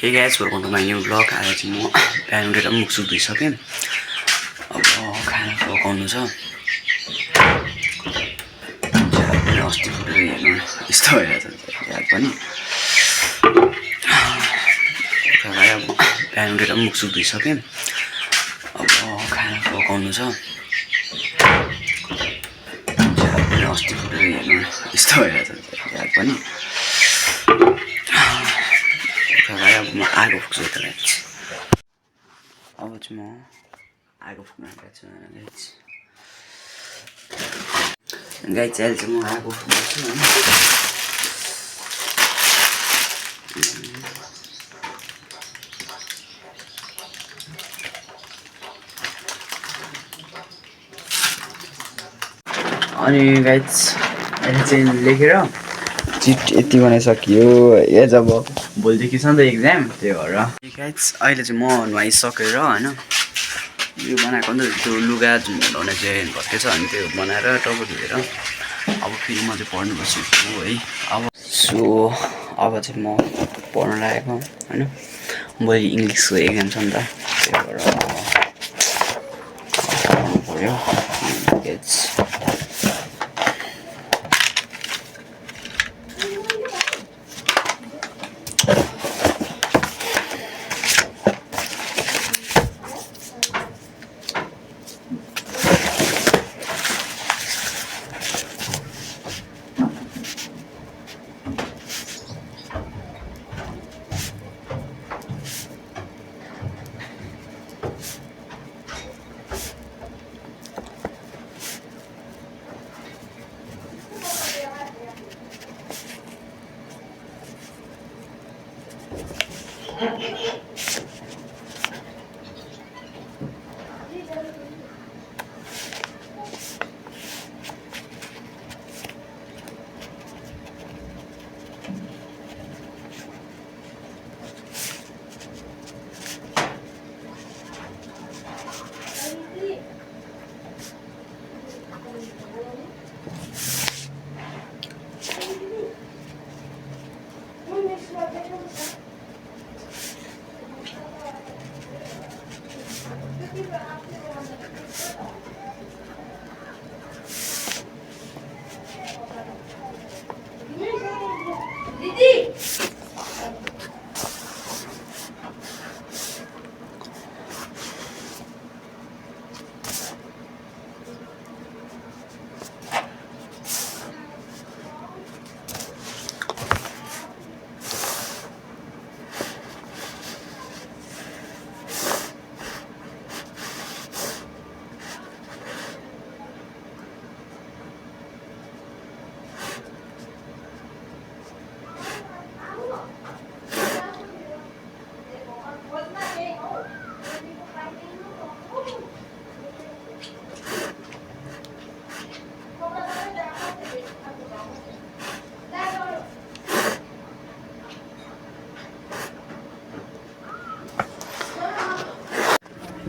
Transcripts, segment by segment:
हे guys welcome to my new blog. आज चाहिँ म बिहान उठेर मुख सुख धोइसकेँ। अब खाना पकाउनु छ। अस्ति फुटेर हेर्नु यस्तो भइरहेछ झ्याल पनि। अब बिहान उठेर मुख सुख धोइसकेँ। अब खाना पकाउनु छ। अस्ति फुटेर हेर्नु यस्तो भइरहेछ झ्याल पनि। अब म आगो फुक्छु यता गाइस। अब चाहिँ म आगो फुक्न गएको छु गाइस। अहिले चाहिँ म आगो फुक्दैछु हैन। अनि गाइस अहिले चाहिँ लेखेर चिट यति बनाइसकियो। ए जब भोलिदेखि छ नि त एक्जाम, त्यही भएर गाइस अहिले चाहिँ म नुहाइसकेर होइन यो बनाएको नि त त्यो लुगा जुन धुने चाहिँ भत्कै छ अनि त्यो बनाएर टाउको धोएर अब फेरि म चाहिँ पढ्नु बस्छु है। अब चाहिँ म पढ्नु लागेको होइन। भोलि इङ्ग्लिसको एक्जाम छ नि त, त्यही भएर पढ्नु पऱ्यो।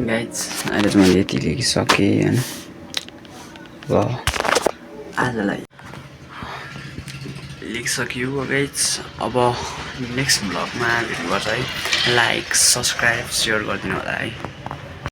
गाइस अहिले चाहिँ मैले यति लेखिसकेँ होइन। अब आजलाई लेखिसक्यो गाइस। अब नेक्स्ट भ्लगमा भेट्नु पर्छ है। लाइक सब्सक्राइब सेयर गरिदिनु होला है।